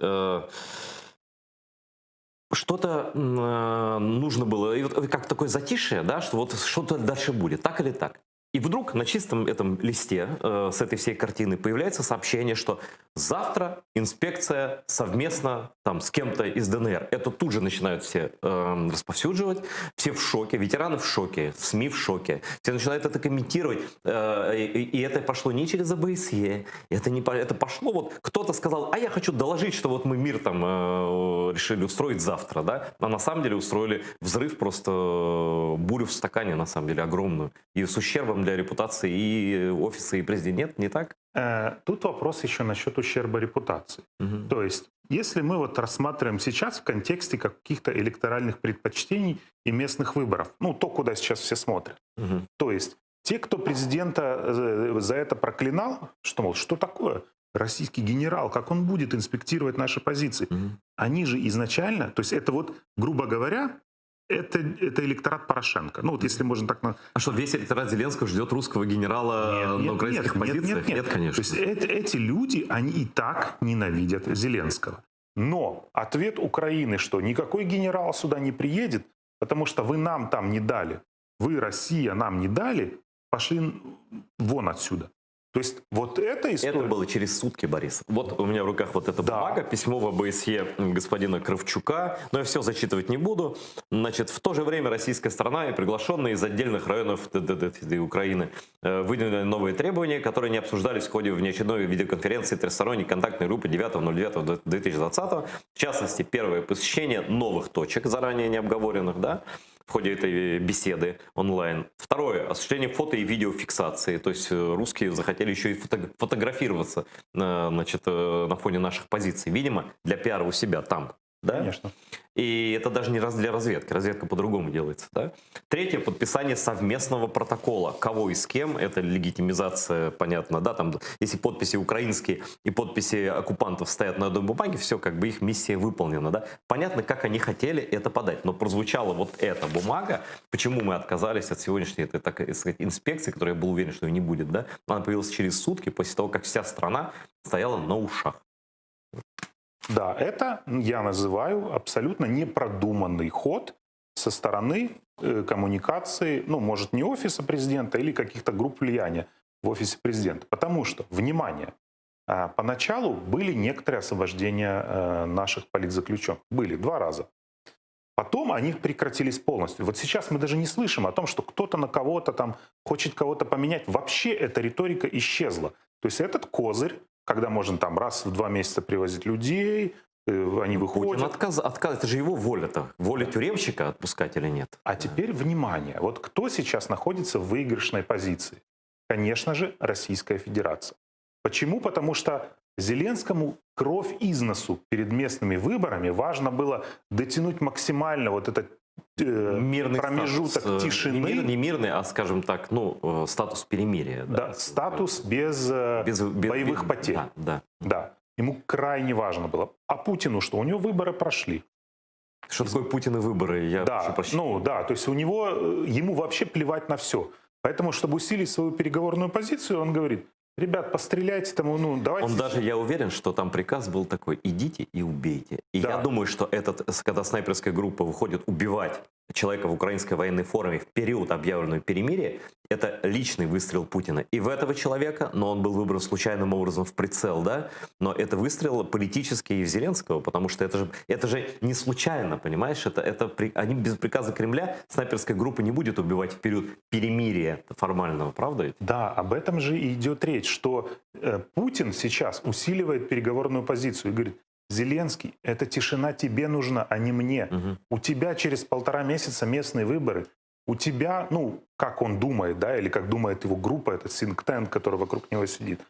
Что-то нужно было, и вот как такое затишье, да, что вот что-то дальше будет, так или так. И вдруг на чистом этом листе с этой всей картины появляется сообщение, что завтра инспекция совместно там с кем-то из ДНР. Это тут же начинают все расповсюдживать, все в шоке, ветераны в шоке, СМИ в шоке, все начинают это комментировать. И это пошло не через ОБСЕ, это пошло вот кто-то сказал, а я хочу доложить, что вот мы мир там решили устроить завтра, да, а на самом деле устроили взрыв, просто бурю в стакане, на самом деле, огромную, и с ущербом для репутации и офиса, и президента. Нет, не так? Тут вопрос еще насчет ущерба репутации. То есть, если мы вот рассматриваем сейчас в контексте каких-то электоральных предпочтений и местных выборов, ну, то, куда сейчас все смотрят. То есть, те, кто президента за это проклинал, что, мол, что такое? Российский генерал, как он будет инспектировать наши позиции? Они же изначально, то есть это вот, грубо говоря, это электорат Порошенко. Ну вот если можно так... А что, весь электорат Зеленского ждет русского генерала на украинских позициях? Нет, конечно. То есть эти люди, они и так ненавидят Зеленского. Но ответ Украины, что никакой генерал сюда не приедет, потому что вы нам там не дали. Вы, Россия, нам не дали, пошли вон отсюда. То есть вот эта история... Это было через сутки, Борис. Вот у меня в руках вот эта бумага, письмо в ОБСЕ господина Кравчука, но я все зачитывать не буду. Значит, в то же время российская сторона и приглашенные из отдельных районов Украины выдвинули новые требования, которые не обсуждались в ходе внеочередной видеоконференции трехсторонней контактной группы 9.09.2020. В частности, первое посещение новых точек, заранее не обговоренных, да, в ходе этой беседы онлайн. Второе, осуществление фото- и видеофиксации. То есть русские захотели еще и фотографироваться, значит, на фоне наших позиций. Видимо, для пиара у себя там, Да? Конечно. И это даже не для разведки. Разведка по-другому делается. Да? Третье — подписание совместного протокола. Кого и с кем — это легитимизация, понятно. Да? Там, если подписи украинские и подписи оккупантов стоят на одной бумаге, все, как бы их миссия выполнена. Да? Понятно, как они хотели это подать. Но прозвучала вот эта бумага. Почему мы отказались от сегодняшней этой, так сказать, инспекции, которая я был уверен, что ее не будет. Да? Она появилась через сутки после того, как вся страна стояла на ушах. Да, это я называю абсолютно непродуманный ход со стороны коммуникации, ну, может, не офиса президента или каких-то групп влияния в офисе президента. Потому что, внимание, поначалу были некоторые освобождения наших политзаключенных. Были 2 раза. Потом они прекратились полностью. Вот сейчас мы даже не слышим о том, что кто-то на кого-то там хочет кого-то поменять. Вообще эта риторика исчезла. То есть этот козырь, когда можно там раз в 2 месяца привозить людей, они выходят. Путин отказ, это же его воля-то. Воля тюремщика отпускать или нет? А теперь внимание. Вот кто сейчас находится в выигрышной позиции? Конечно же, Российская Федерация. Почему? Потому что Зеленскому кровь из носу перед местными выборами важно было дотянуть максимально вот этот Мирный промежуток статус, тишины. не мирный, а, скажем так, ну, статус перемирия. Да, статус без боевых потерь. Да, да. Да. Ему крайне важно было. А Путину что? У него выборы прошли. Что такое Путин и выборы? Я прошу Да, прощения. ну да, то есть ему вообще плевать на все. Поэтому, чтобы усилить свою переговорную позицию, он говорит: ребят, постреляйте тому, ну давайте. Он даже, я уверен, что там приказ был такой: идите и убейте. И Да. я думаю, что когда снайперская группа выходит убивать человека в украинской военной форме в период объявленного перемирия, это личный выстрел Путина. И в этого человека, но он был выбран случайным образом в прицел, да, но это выстрел политический и в Зеленского, потому что это же не случайно, понимаешь, они без приказа Кремля снайперская группа не будет убивать в период перемирия формального, правда? Да, об этом же и идет речь, что Путин сейчас усиливает переговорную позицию и говорит: Зеленский, эта тишина тебе нужна, а не мне. Угу. У тебя через 1,5 месяца местные выборы. У тебя, ну, как он думает, да, или как думает его группа, этот think tank, который вокруг него сидит,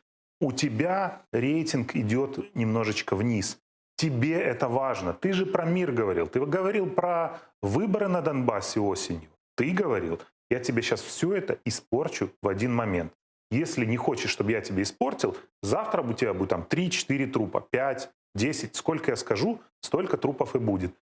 у тебя рейтинг идет немножечко вниз. Тебе это важно. Ты же про мир говорил. Ты говорил про выборы на Донбассе осенью. Ты говорил: я тебе сейчас все это испорчу в один момент. Если не хочешь, чтобы я тебе испортил, завтра у тебя будет там 3-4 трупа, 5, 10, сколько я скажу, столько трупов и будет.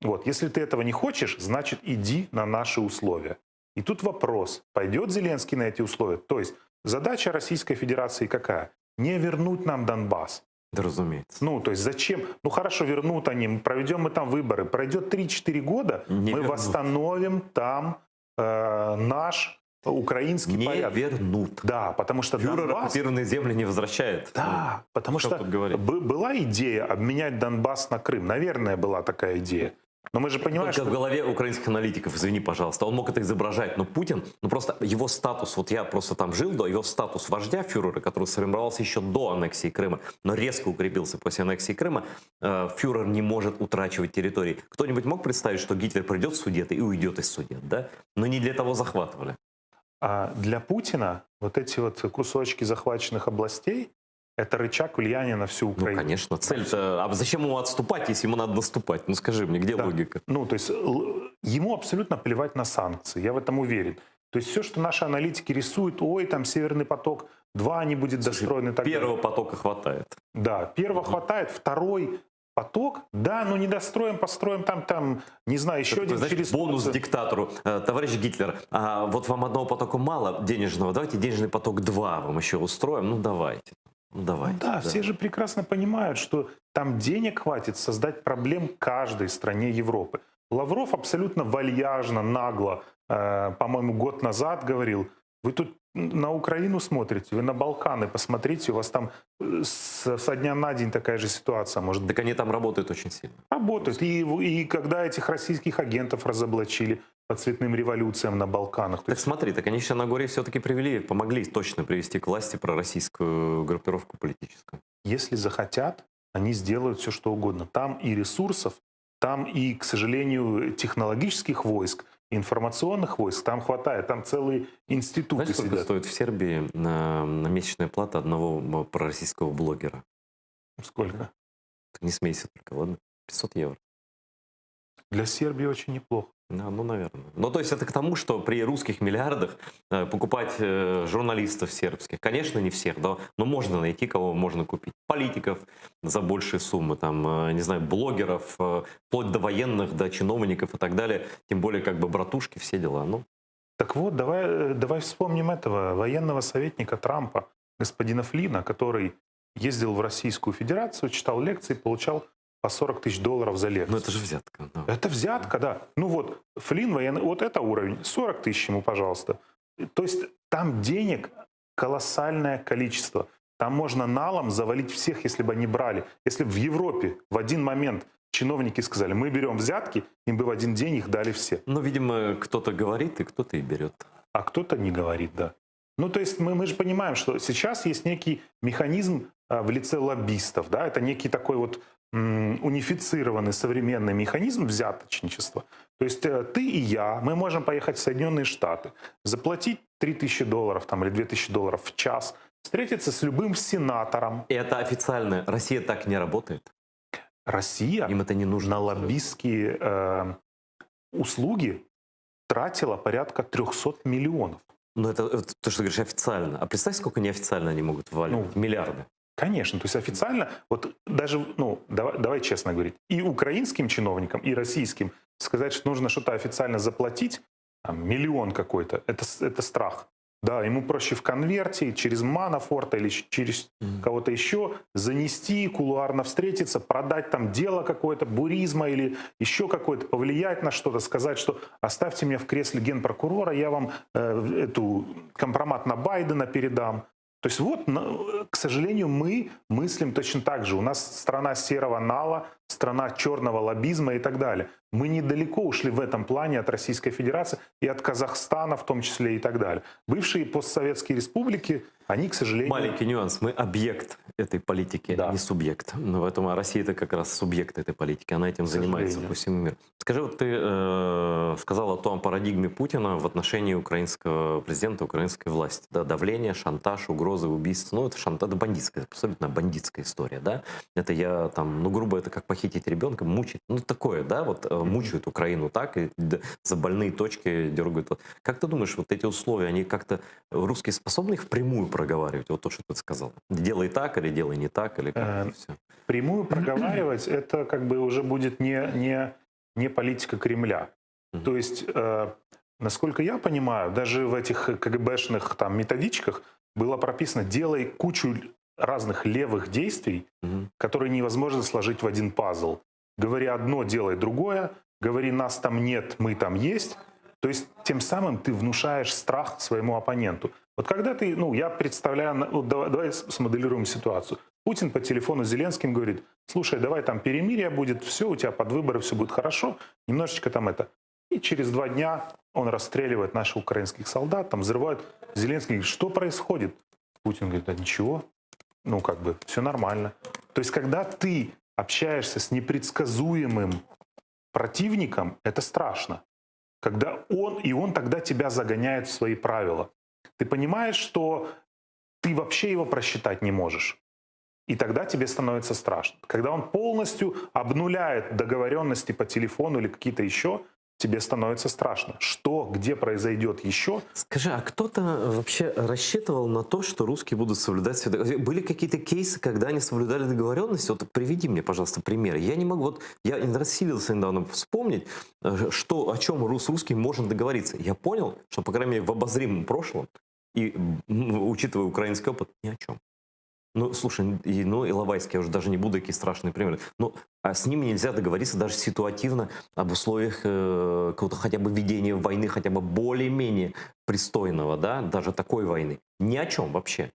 Вот. Если ты этого не хочешь, значит, иди на наши условия. И тут вопрос: пойдет Зеленский на эти условия? То есть задача Российской Федерации какая? Не вернуть нам Донбасс. Да, разумеется. Ну, то есть зачем? Ну, хорошо, вернут они, проведем мы там выборы. Пройдет 3-4 года, Не мы вернут. восстановим там наш украинский порядок. Не вернут. Да, потому что Фюрер Донбасс... оккупированные земли не возвращает. Да, потому что что тут говорить? была идея обменять Донбасс на Крым. Наверное, была такая идея. Но мы же понимаем, Только что... в голове украинских аналитиков, извини, пожалуйста, он мог это изображать, но Путин, ну просто его статус, вот я просто там жил, да, его статус вождя фюрера, который сформировался еще до аннексии Крыма, но резко укрепился после аннексии Крыма, фюрер не может утрачивать территории. Кто-нибудь мог представить, что Гитлер придет в Судеты и уйдет из Судет, да? Но не для того захватывали. А для Путина вот эти вот кусочки захваченных областей — это рычаг влияния на всю Ну, Украину. конечно, цель-то... А зачем ему отступать, если ему надо наступать? Ну, скажи мне, где Да. логика? Ну, то есть ему абсолютно плевать на санкции, я в этом уверен. То есть все, что наши аналитики рисуют: ой, там Северный поток-2 не будет достроен и так Первого далее. потока хватает. Да, первого хватает, второй поток, да, ну не достроим, построим там, не знаю, еще Это, один знаешь, через... бонус диктатору. Товарищ Гитлер, вот вам одного потока мало денежного, давайте денежный поток 2 вам еще устроим, ну давайте. Ну, давайте. Да, все же прекрасно понимают, что там денег хватит создать проблем каждой стране Европы. Лавров абсолютно вальяжно, нагло, по-моему, год назад говорил: вы тут на Украину смотрите, вы на Балканы посмотрите, у вас там со дня на день такая же ситуация может быть. Так они там работают очень сильно. Работают. И когда этих российских агентов разоблачили по цветным революциям на Балканах. То Так есть, смотри, так они Черногории все-таки помогли точно привести к власти пророссийскую группировку политическую. если захотят, они сделают все, что угодно. Там и ресурсов, там и, к сожалению, технологических войск, информационных войск там хватает. Там целые институты Знаешь, сколько сидят. стоит в Сербии на месячная плата одного пророссийского блогера? Сколько? Ты не смейся только, ладно? 500 евро. Для Сербии очень неплохо. Да, ну, наверное. Ну, то есть это к тому, что при русских миллиардах покупать журналистов сербских, конечно, не всех, да, но можно найти, кого можно купить. Политиков за большие суммы, там, не знаю, блогеров, вплоть до военных, до чиновников и так далее. Тем более, как бы, братушки, все дела. Ну, Так вот, давай вспомним этого военного советника Трампа, господина Флина, который ездил в Российскую Федерацию, читал лекции, получал по $40 000 за лекцию. ну это же взятка. Да. Это взятка, да. Ну вот, Флин военный, вот это уровень, 40 000 ему, пожалуйста. То есть там денег колоссальное количество. Там можно налом завалить всех, если бы они брали. Если бы в Европе в один момент чиновники сказали, мы берем взятки, им бы в один день их дали все. Ну, видимо, кто-то говорит, и кто-то и берет. А кто-то не говорит, да. Ну, то есть мы же понимаем, что сейчас есть некий механизм в лице лоббистов, да, это некий такой вот унифицированный современный механизм взяточничества. То есть ты и я, мы можем поехать в Соединенные Штаты, заплатить $3000 там, или $2000 в час, встретиться с любым сенатором. И это официально. Россия так не работает. Россия Им это не нужно. на лоббистские услуги тратила порядка 300 миллионов. Но это то, что ты говоришь, официально. А представь, сколько неофициально они могут вваливать. Миллиарды. Конечно, то есть официально, вот даже, ну, давай честно говорить, и украинским чиновникам, и российским сказать, что нужно что-то официально заплатить, там, миллион какой-то, это страх. Да, ему проще в конверте, через Манафорта или через кого-то еще занести, кулуарно встретиться, продать там дело какое-то, Буризма или еще какое-то, повлиять на что-то, сказать, что оставьте меня в кресле генпрокурора, я вам эту компромат на Байдена передам. То есть вот, к сожалению, мы мыслим точно так же. У нас страна серого нала, страна черного лоббизма и так далее. Мы недалеко ушли в этом плане от Российской Федерации и от Казахстана в том числе и так далее. Бывшие постсоветские республики, они, к сожалению... Маленький нюанс. Мы объект этой политики, Да. а не субъект. Но поэтому Россия это как раз субъект этой политики. Она этим занимается по всему миру. Скажи, вот ты сказал о том парадигме Путина в отношении украинского президента, украинской власти. Да, давление, шантаж, угрозы, убийства. Ну, это шантаж, это бандитская, абсолютно бандитская история. Да? Это я там, ну, грубо, это как похитить ребенка, мучить. Ну, такое, да, вот мучают Украину так, и за больные точки дергают. Вот. Как ты думаешь, вот эти условия, они как-то русские способны их впрямую проговаривать? Вот то, что ты сказал. Делай так или делай не так, или как все. Прямую проговаривать, это как бы уже будет не политика Кремля. То есть, насколько я понимаю, даже в этих КГБшных там методичках было прописано, делай кучу разных левых действий, которые невозможно сложить в один пазл. Говори одно, делай другое. Говори, нас там нет, мы там есть. То есть тем самым ты внушаешь страх своему оппоненту. Вот когда ты, ну, я представляю, вот давай смоделируем ситуацию. Путин по телефону с Зеленским говорит, слушай, давай там перемирие будет, все, у тебя под выборы все будет хорошо, немножечко там это. И через 2 дня он расстреливает наших украинских солдат, там взрывают. Зеленский говорит, что происходит? Путин говорит, да ничего, ну как бы все нормально. То есть когда ты общаешься с непредсказуемым противником, это страшно. Когда он тогда тебя загоняет в свои правила. Ты понимаешь, что ты вообще его просчитать не можешь. И тогда тебе становится страшно. Когда он полностью обнуляет договоренности по телефону или какие-то еще, тебе становится страшно. Что, где произойдет еще? Скажи, а кто-то вообще рассчитывал на то, что русские будут соблюдать Были какие-то кейсы, когда они соблюдали договоренности? Вот приведи мне, пожалуйста, примеры. Я не могу, вот я рассилился недавно вспомнить, что, о чем русский может договориться. Я понял, что, по крайней мере, в обозримом прошлом, и учитывая украинский опыт, ни о чем. Ну, слушай, и Иловайский, я уже даже не буду, какие страшные примеры. Но а с ними нельзя договориться даже ситуативно об условиях какого-то хотя бы ведения войны, хотя бы более-менее пристойного, да, даже такой войны. Ни о чем вообще.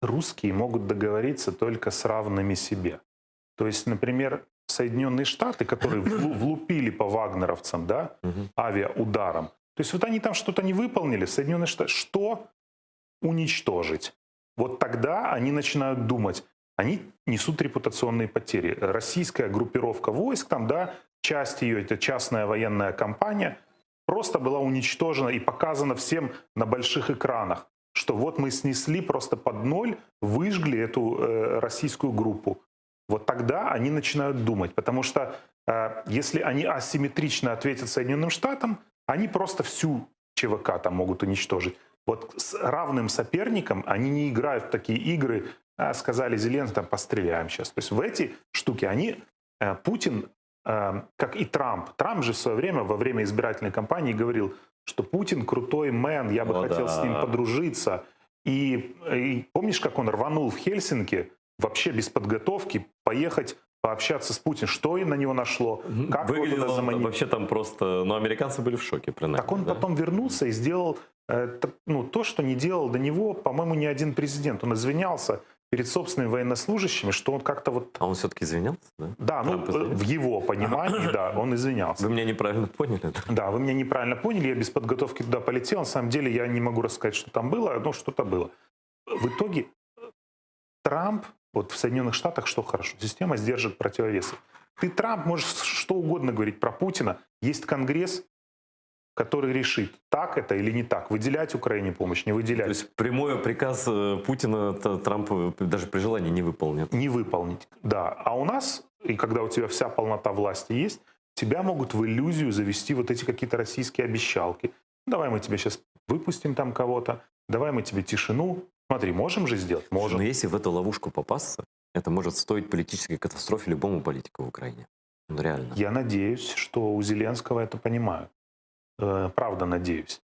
Русские могут договориться только с равными себе. То есть, например, Соединенные Штаты, которые влупили по вагнеровцам, да, авиаударом. То есть вот они там что-то не выполнили, Соединенные Штаты, что уничтожить? Вот тогда они начинают думать, они несут репутационные потери. Российская группировка войск, там, да, часть ее, это частная военная компания, просто была уничтожена и показана всем на больших экранах, что вот мы снесли просто под ноль, выжгли эту российскую группу. Вот тогда они начинают думать, потому что Если они асимметрично ответят Соединенным Штатам, они просто всю ЧВК там могут уничтожить. Вот с равным соперником они не играют в такие игры, сказали Зеленскому, там, постреляем сейчас. То есть в эти штуки Путин, как и Трамп же в свое время, во время избирательной кампании говорил, что Путин крутой мэн, я бы хотел с ним подружиться. И помнишь, как он рванул в Хельсинки, вообще без подготовки, поехать пообщаться с Путиным, что и на него нашло, как его туда заманить. Вообще там просто... Ну, американцы были в шоке, принаймні. Так он потом вернулся и сделал то, что не делал до него, по-моему, ни один президент. Он извинялся перед собственными военнослужащими, что он как-то вот... А он все-таки извинялся, да? Да, ну, в его понимании, да, он извинялся. Вы меня неправильно поняли? Да, вы меня неправильно поняли, я без подготовки туда полетел. На самом деле я не могу рассказать, что там было, но что-то было. В итоге Трамп, вот в Соединенных Штатах что хорошо, система сдержек противовесов. Ты, Трамп, можешь что угодно говорить про Путина, есть Конгресс, который решит, так это или не так, выделять Украине помощь, не выделять. То есть прямой приказ Путина Трамп даже при желании не выполнит. Не выполнить, да. А у нас, и когда у тебя вся полнота власти есть, тебя могут в иллюзию завести вот эти какие-то российские обещалки. Давай мы тебе сейчас выпустим там кого-то, давай мы тебе тишину. Смотри, можем же сделать? Можем. Но если в эту ловушку попасться, это может стоить политической катастрофе любому политику в Украине. Ну, реально. Я надеюсь, что у Зеленского это понимают. Правда, надеюсь.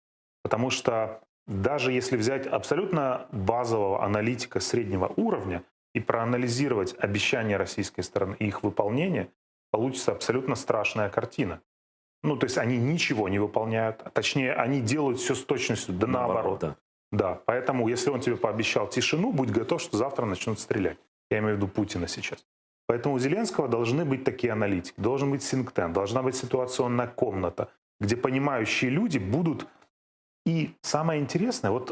Потому что даже если взять абсолютно базового аналитика среднего уровня и проанализировать обещания российской стороны и их выполнение, получится абсолютно страшная картина. Ну, то есть они ничего не выполняют, а точнее, они делают все с точностью, да наоборот. Да. Да, поэтому если он тебе пообещал тишину, будь готов, что завтра начнут стрелять. Я имею в виду Путина сейчас. Поэтому у Зеленского должны быть такие аналитики, должен быть think-tank, должна быть ситуационная комната, где понимающие люди будут. И самое интересное, вот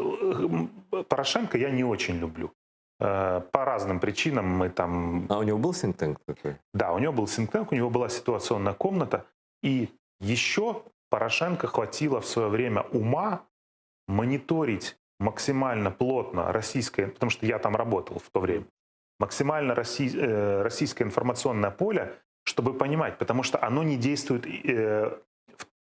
Порошенко я не очень люблю. По разным причинам мы там... А у него был think tank такой? Да, у него был think tank, у него была ситуационная комната. И еще Порошенко хватило в свое время ума мониторить максимально плотно российское, потому что я там работал в то время, максимально российское информационное поле, чтобы понимать, потому что оно не действует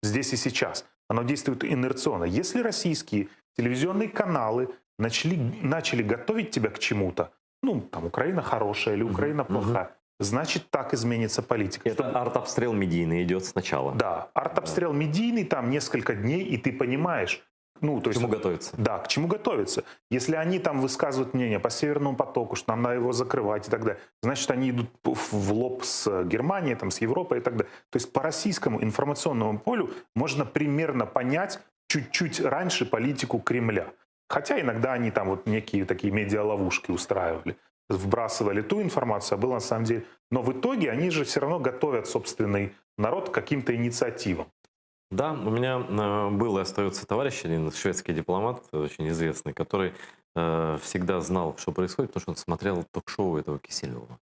здесь и сейчас, оно действует инерционно. Если российские телевизионные каналы начали готовить тебя к чему-то, ну, там, Украина хорошая или Украина плохая, значит, так изменится политика. Это артобстрел медийный идет сначала. Да, артобстрел медийный, там несколько дней, и ты понимаешь, ну, то к чему есть, готовиться? Да, к чему готовиться. Если они там высказывают мнение по Северному потоку, что нам надо его закрывать и так далее, значит, они идут в лоб с Германией, там, с Европой и так далее. То есть по российскому информационному полю можно примерно понять чуть-чуть раньше политику Кремля. Хотя иногда они там вот некие такие медиаловушки устраивали, вбрасывали ту информацию, а было на самом деле... Но в итоге они же все равно готовят собственный народ к каким-то инициативам. Да, у меня был и остается товарищ, один шведский дипломат, очень известный, который всегда знал, что происходит, потому что он смотрел ток-шоу этого Киселева.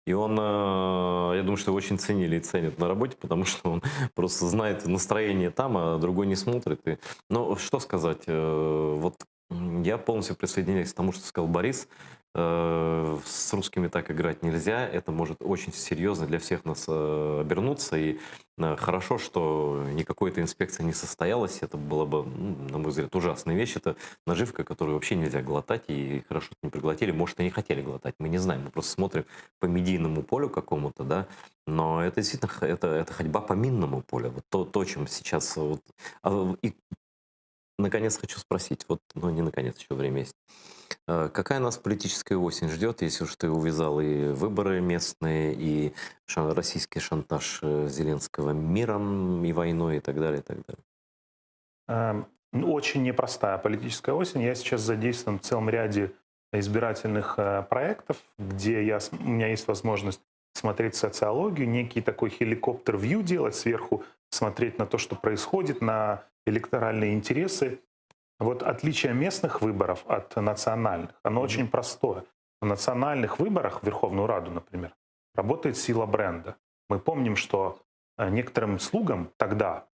И он, я думаю, что его очень ценили и ценят на работе, потому что он просто знает настроение там, а другой не смотрит. Но что сказать, вот я полностью присоединяюсь к тому, что сказал Борис. С русскими так играть нельзя. Это может очень серьезно для всех нас обернуться. И хорошо, что никакой этой инспекции не состоялось. Это было бы, на мой взгляд, ужасная вещь. Это наживка, которую вообще нельзя глотать. И хорошо, что не проглотили. Может, и не хотели глотать. Мы не знаем. Мы просто смотрим по медийному полю какому-то, да. Но это действительно это ходьба по минному полю. Вот то, чем сейчас... Вот, и, наконец, хочу спросить. Вот, ну, не наконец, еще время есть. Какая нас политическая осень ждет, если уж ты увязал и выборы местные, и российский шантаж Зеленского миром, и войной, и так далее, и так далее? Очень непростая политическая осень. Я сейчас задействован в целом ряде избирательных проектов, где у меня есть возможность смотреть социологию, некий такой хеликоптер-вью делать сверху, смотреть на то, что происходит, на электоральные интересы. Вот отличие местных выборов от национальных, оно очень простое. В национальных выборах, в Верховную Раду, например, работает сила бренда. Мы помним, что некоторым слугам тогда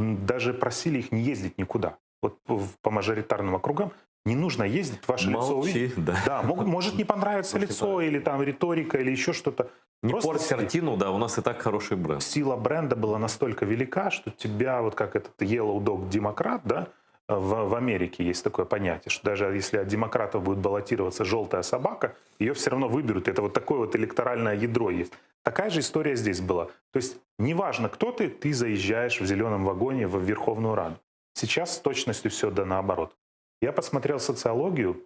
даже просили их не ездить никуда. Вот по мажоритарным округам Не нужно ездить, ваше лицо увидеть. Молчи, да. Да, может не понравиться лицо, или там риторика, или еще что-то. Не Просто порть картину, да, у нас и так хороший бренд. сила бренда была настолько велика, что тебя, вот как этот Yellow Dog демократ, да, в Америке есть такое понятие, что даже если от демократов будет баллотироваться желтая собака, ее все равно выберут. Это вот такое вот электоральное ядро есть. Такая же история здесь была. То есть неважно, кто ты заезжаешь в зеленом вагоне в Верховную Раду. Сейчас с точностью все да наоборот. Я посмотрел социологию.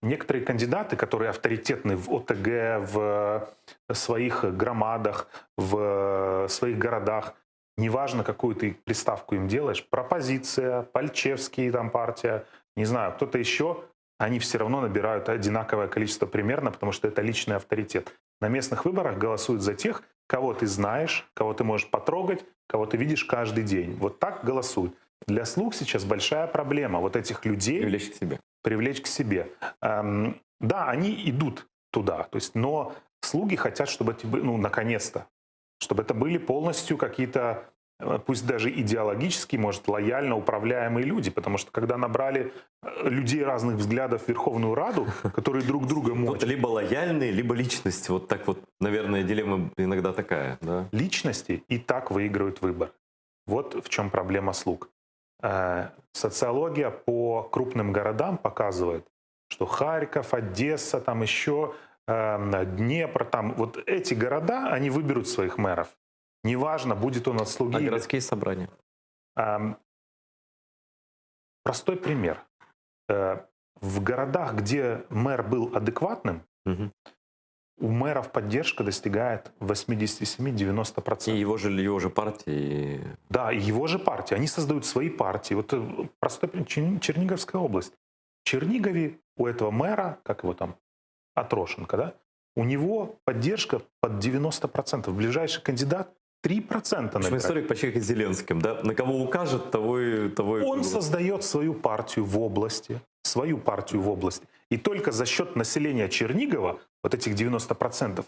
Некоторые кандидаты, которые авторитетны в ОТГ, в своих громадах, в своих городах, неважно, какую ты приставку им делаешь, пропозиция, Пальчевский там партия, не знаю, кто-то еще, они все равно набирают одинаковое количество примерно, потому что это личный авторитет. На местных выборах голосуют за тех, кого ты знаешь, кого ты можешь потрогать, кого ты видишь каждый день. Вот так голосуют. Для слуг сейчас большая проблема вот этих людей Привлечь к себе. привлечь к себе. Да, они идут туда, то есть, но слуги хотят, чтобы эти, ну, наконец-то, чтобы это были полностью какие-то, пусть даже идеологически, может, лояльно управляемые люди, потому что когда набрали людей разных взглядов в Верховную Раду, которые друг друга Тут мочат, либо лояльные, либо личность. Вот так вот, наверное, дилемма иногда такая, да? личности и так выигрывают выбор. Вот в чем проблема слуг. Социология по крупным городам показывает, что Харьков, Одесса, там еще Днепр, там вот эти города, они выберут своих мэров. Неважно, будет он от слуги. А или- городские собрания? Простой пример. В городах, где мэр был адекватным, Мгм. у мэров поддержка достигает 87-90%. И его же партии. Да, и его же партия. Они создают свои партии. Вот простой пример. Черниговская область. В Чернигове у этого мэра, как его там, Атрошенко, да, у него поддержка под 90%. Ближайший кандидат 3% В общем, набирает. историк почти как с Зеленским, да? На кого укажет, того и... Он создает свою партию в области, И только за счет населения Чернигова, вот этих 90%,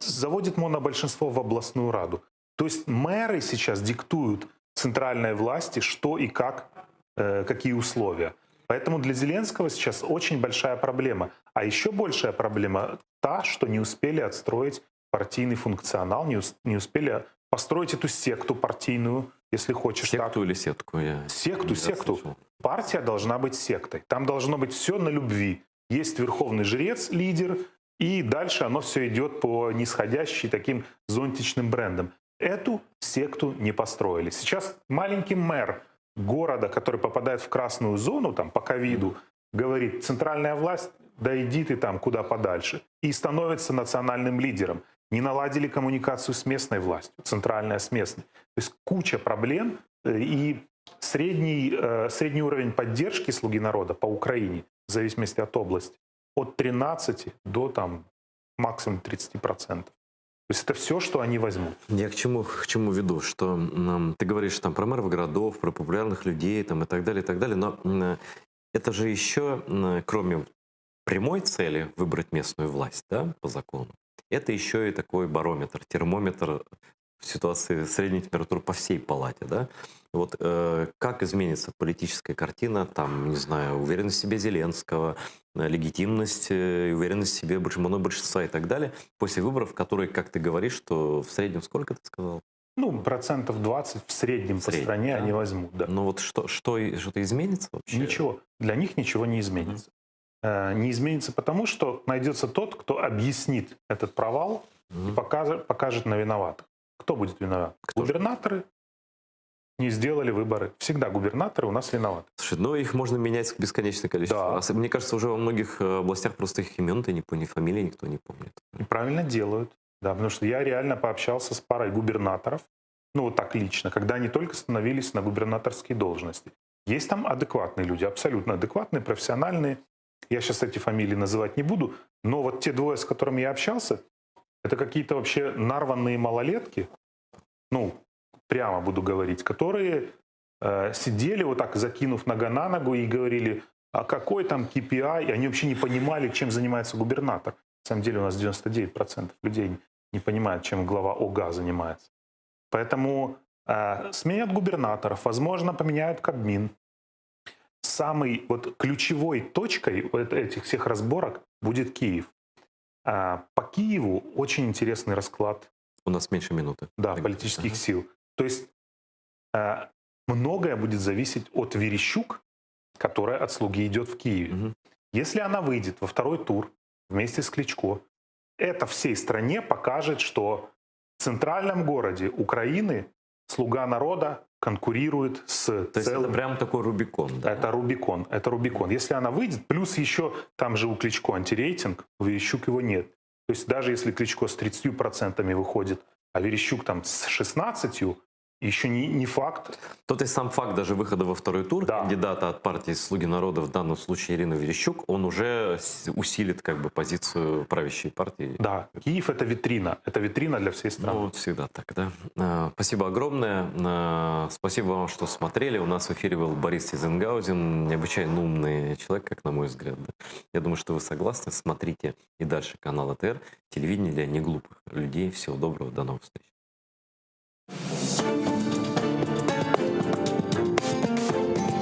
заводит монобольшинство в областную раду. То есть мэры сейчас диктуют центральной власти, что и как, какие условия. Поэтому для Зеленского сейчас очень большая проблема. А еще большая проблема та, что не успели отстроить партийный функционал, не успели построить эту секту партийную, если хочешь так. Секту или сетку? Я Секту, не раз секту. слышал. Партия должна быть сектой. Там должно быть все на любви. Есть верховный жрец, лидер, и дальше оно все идет по нисходящей таким зонтичным брендам. Эту секту не построили. Сейчас маленький мэр города, который попадает в красную зону там, по ковиду, говорит, центральная власть, да иди ты там куда подальше. И становится национальным лидером. Не наладили коммуникацию с местной властью, центральная с местной. То есть куча проблем, и средний уровень поддержки «Слуги народа» по Украине, в зависимости от области, от 13 до там, максимум 30%. То есть это все, что они возьмут. Я к чему веду, что ты говоришь там про мэров городов, про популярных людей там, и так далее, но это же еще, кроме прямой цели выбрать местную власть, да, по закону, это еще и такой барометр, термометр в ситуации средней температуры по всей палате, да. Вот как изменится политическая картина, там, не знаю, уверенность в себе Зеленского, легитимность, уверенность в себе большинства и так далее, после выборов, которые, как ты говоришь, что в среднем сколько ты сказал? Ну, 20% в среднем по среднем, стране да. они возьмут. Да. Ну вот что-то изменится вообще? Ничего. Для них ничего не изменится. Не изменится потому, что найдется тот, кто объяснит этот провал и покажет на виноватых. Кто будет виноват? Кто же? Губернаторы не сделали выборы. Всегда губернаторы у нас виноваты. Слушай, ну их можно менять бесконечное количество Да. раз. Мне кажется, уже во многих областях просто их имен-то не помнит, фамилии никто не помнит. И правильно делают. Да, потому что я реально пообщался с парой губернаторов, ну вот так лично, когда они только становились на губернаторские должности. Есть там адекватные люди, абсолютно адекватные, профессиональные. Я сейчас эти фамилии называть не буду, но вот те двое, с которыми я общался, это какие-то вообще нарванные малолетки, ну, прямо буду говорить, которые сидели вот так, закинув нога на ногу и говорили, а какой там KPI, и они вообще не понимали, чем занимается губернатор. На самом деле у нас 99% людей не понимают, чем глава ОГА занимается. Поэтому сменят губернаторов, возможно, поменяют Кабмин. самой вот ключевой точкой вот этих всех разборок будет Киев. По Киеву очень интересный расклад, У нас меньше минуты. да, Так, политических ага. сил. То есть многое будет зависеть от Верещук, которая от «Слуги» идет в Киеве. Мгм. Если она выйдет во второй тур вместе с Кличко, это всей стране покажет, что в центральном городе Украины «Слуга народа» конкурирует с То есть это целым... прям такой Рубикон, да? Это Рубикон, это Рубикон. Если она выйдет, плюс еще там же у Кличко антирейтинг, у Верещук его нет. То есть даже если Кличко с 30% выходит, а Верещук там с 16%, еще не факт. Тот и сам факт даже выхода во второй тур Да. кандидата от партии «Слуги народа», в данном случае Ирина Верещук, он уже усилит как бы позицию правящей партии. Да, Киев — это витрина для всей страны. Ну, вот всегда так, да. Спасибо огромное. Спасибо вам, что смотрели. У нас в эфире был Борис Тизенгаузен, необычайно умный человек, как на мой взгляд. Да. Я думаю, что вы согласны. Смотрите и дальше канал АТР. Телевидение для неглупых людей. Всего доброго, до новых встреч.